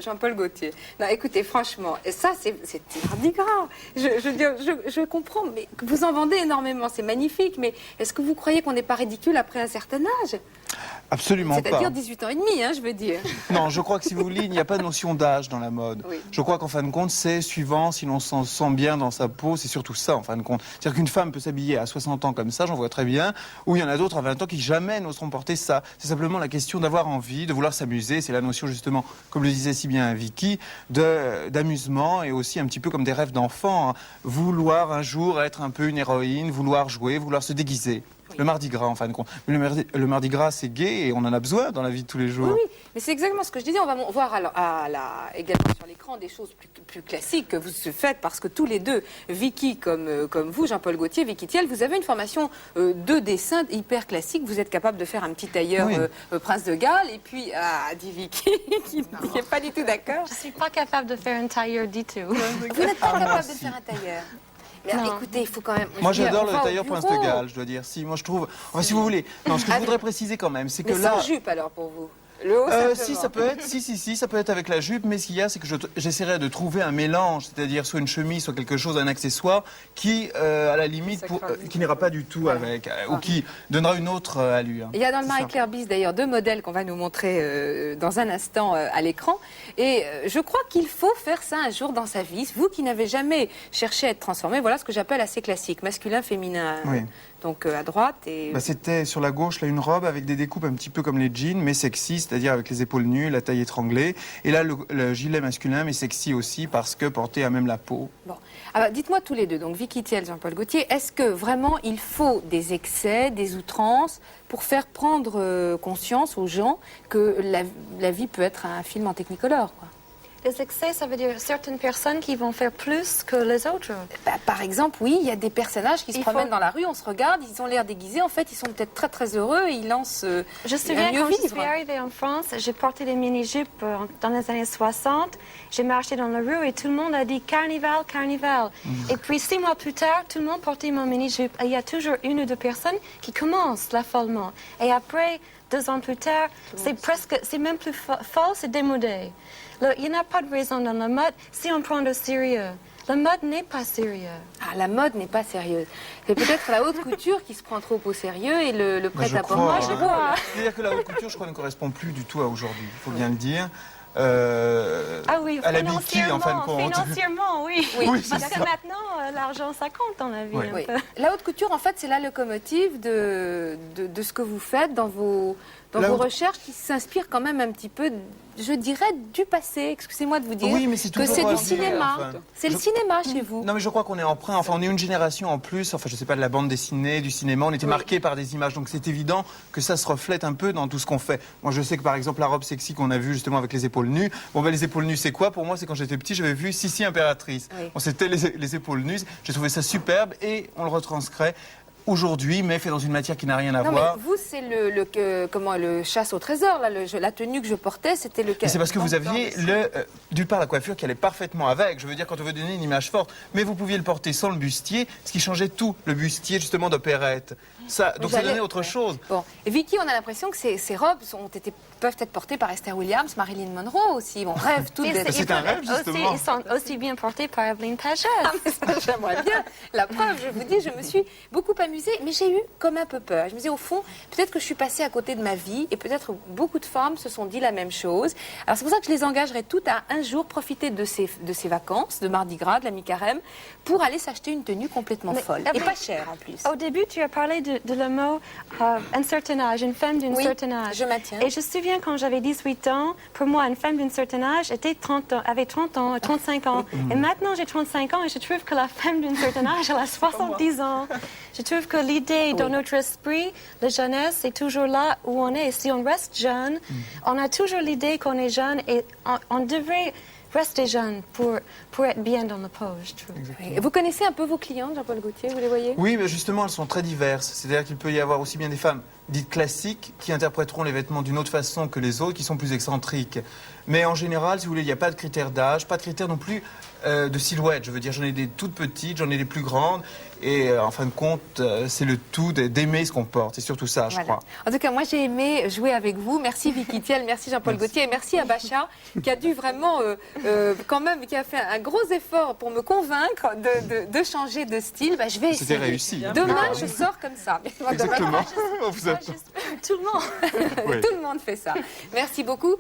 Jean-Paul Gaultier. Non, écoutez, franchement, ça, c'est Mardi Gras. Je comprends, mais vous en vendez énormément, c'est magnifique, mais est-ce que vous croyez qu'on n'est pas ridicule après un certain âge? Absolument pas. C'est-à-dire 18 ans et demi, hein, je veux dire. Non, je crois que si vous voulez, il n'y a pas de notion d'âge dans la mode. Oui. Je crois qu'en fin de compte, c'est suivant si l'on s'en sent bien dans sa peau, c'est surtout ça en fin de compte. C'est-à-dire qu'une femme peut s'habiller à 60 ans comme ça, j'en vois très bien, ou il y en a d'autres à 20 ans qui jamais n'oseront porter ça. C'est simplement la question d'avoir envie, de vouloir s'amuser. C'est la notion justement, comme le disait si bien Vicky, d'amusement et aussi un petit peu comme des rêves d'enfant. Hein. Vouloir un jour être un peu une héroïne, vouloir jouer, vouloir se déguiser. Le Mardi Gras, en fin de compte. Mais le Mardi Gras, c'est gai et on en a besoin dans la vie de tous les jours. Oui, mais c'est exactement ce que je disais. On va voir également sur l'écran des choses plus classiques que vous faites parce que tous les deux, Vicky comme vous, Jean-Paul Gaultier, Vicky Thiel, vous avez une formation de dessin hyper classique. Vous êtes capable de faire un petit tailleur Prince de Galles et puis, dit Vicky, qui n'est pas du tout d'accord. Je ne suis pas capable de faire un tailleur du tout. Vous n'êtes pas capable de faire un tailleur. Mais alors, écoutez, il faut quand même... Moi, j'adore le tailleur Prince de Galles, je dois dire. Si, moi, je trouve... Enfin, si vous voulez... Non, ce que je voudrais préciser quand même, c'est que là... sans jupe, alors, pour vous? Le haut, si, ça peut être, ça peut être avec la jupe, mais ce qu'il y a, c'est que j'essaierai de trouver un mélange, c'est-à-dire soit une chemise, soit quelque chose, un accessoire, qui, à la limite, qui n'ira pas du tout avec, ou qui donnera une autre allure. Il y a dans le Marie-Claire Bis, d'ailleurs, 2 modèles qu'on va nous montrer dans un instant à l'écran, et je crois qu'il faut faire ça un jour dans sa vie. Vous qui n'avez jamais cherché à être transformé, voilà ce que j'appelle assez classique, masculin, féminin. Oui. Donc à droite et... C'était sur la gauche, là, une robe avec des découpes un petit peu comme les jeans, mais sexy, c'est-à-dire avec les épaules nues, la taille étranglée. Et là, le gilet masculin, mais sexy aussi, parce que porté à même la peau. Bon. Alors, dites-moi tous les deux, donc Vicky Thiel, Jean-Paul Gaultier, est-ce que vraiment il faut des excès, des outrances pour faire prendre conscience aux gens que la vie peut être un film en Technicolor, quoi? Les excès, ça veut dire certaines personnes qui vont faire plus que les autres. Par exemple, oui, il y a des personnages qui se promènent dans la rue, on se regarde, ils ont l'air déguisés, en fait, ils sont peut-être très très heureux et ils lancent Je me souviens quand je suis arrivée en France, j'ai porté des mini-jupes dans les années 60. J'ai marché dans la rue et tout le monde a dit « Carnival, Carnival ». Et puis 6 mois plus tard, tout le monde portait mon mini-jupe. Et il y a toujours 1 ou 2 personnes qui commencent l'affolement. Et après, 2 ans plus tard, c'est même plus faux, c'est démodé. Il n'y a pas de raison dans la mode si on prend au sérieux. La mode n'est pas sérieuse. Ah, la mode n'est pas sérieuse. C'est peut-être la haute couture qui se prend trop au sérieux et le prêt-à-porter. Moi, je crois. C'est-à-dire que la haute couture, je crois, ne correspond plus du tout à aujourd'hui. Il faut bien le dire. Ah oui, à la Mickey, en fin de compte. Financièrement, oui. Parce que maintenant, l'argent, ça compte dans la vie. Oui. La haute couture, en fait, c'est la locomotive de ce que vous faites dans vos recherches qui s'inspirent quand même un petit peu, je dirais, du passé. Excusez-moi de vous dire que c'est du cinéma. Enfin, c'est le cinéma chez vous. Non, mais je crois qu'on est emprunt. Enfin, on est une génération en plus. Enfin, je sais pas, de la bande dessinée, du cinéma. On était marqué par des images. Donc, c'est évident que ça se reflète un peu dans tout ce qu'on fait. Moi, je sais que, par exemple, la robe sexy qu'on a vue justement avec les épaules nues. Bon, ben, les épaules nues, c'est quoi? Pour moi, c'est quand j'étais petit, j'avais vu Sissi Impératrice. Bon, c'était les épaules nues. J'ai trouvé ça superbe et on le retranscrit aujourd'hui, mais fait dans une matière qui n'a rien à voir. Mais vous, c'est le chasse au trésor, là, la tenue que je portais, c'était le... C'est parce que vous aviez d'une part la coiffure qui allait parfaitement avec, je veux dire quand on veut donner une image forte, mais vous pouviez le porter sans le bustier, ce qui changeait tout, le bustier justement d'opérette. Donc ça donnait autre chose. Bon, et Vicky, on a l'impression que ces robes peuvent être portées par Esther Williams, Marilyn Monroe aussi. On rêve toutes d'être... C'est un rêve justement. Ils sont aussi bien portés par Evelyne Pagès. J'aimerais bien. La preuve, je vous dis, je me suis beaucoup amusée, mais j'ai eu comme un peu peur. Je me disais, au fond, peut-être que je suis passée à côté de ma vie et peut-être beaucoup de femmes se sont dit la même chose. Alors c'est pour ça que je les engagerai toutes à un jour profiter de ces vacances, de Mardi Gras, de la mi-carême, pour aller s'acheter une tenue complètement folle. Et pas chère en plus. Au début, tu as parlé de le mot un certain âge, une femme d'un certain âge. Je maintiens. Et je me souviens quand j'avais 18 ans, pour moi, une femme d'un certain âge avait 30 ans, 35 ans. Et maintenant, j'ai 35 ans et je trouve que la femme d'un certain âge, elle a 70 ans. Je trouve que l'idée dans notre esprit, la jeunesse est toujours là où on est. Si on reste jeune, on a toujours l'idée qu'on est jeune et on devrait rester jeune pour être bien dans la pose, je trouve. Oui. Vous connaissez un peu vos clientes, Jean-Paul Gaultier, vous les voyez? Oui, mais justement, elles sont très diverses. C'est-à-dire qu'il peut y avoir aussi bien des femmes dites classiques qui interpréteront les vêtements d'une autre façon que les autres, qui sont plus excentriques. Mais en général, si vous voulez, il n'y a pas de critères d'âge, pas de critères non plus de silhouette. Je veux dire, j'en ai des toutes petites, j'en ai des plus grandes. Et en fin de compte, c'est le tout d'aimer ce qu'on porte. C'est surtout ça, je crois. En tout cas, moi, j'ai aimé jouer avec vous. Merci Vicky Thiel, merci Jean-Paul Gaultier et merci à Bacha qui a dû vraiment, quand même, qui a fait un gros effort pour me convaincre de changer de style. Bah, je vais essayer. C'était réussi. Demain, je sors comme ça. Exactement. On vous attend. Tout le monde. Oui. Tout le monde fait ça. Merci beaucoup.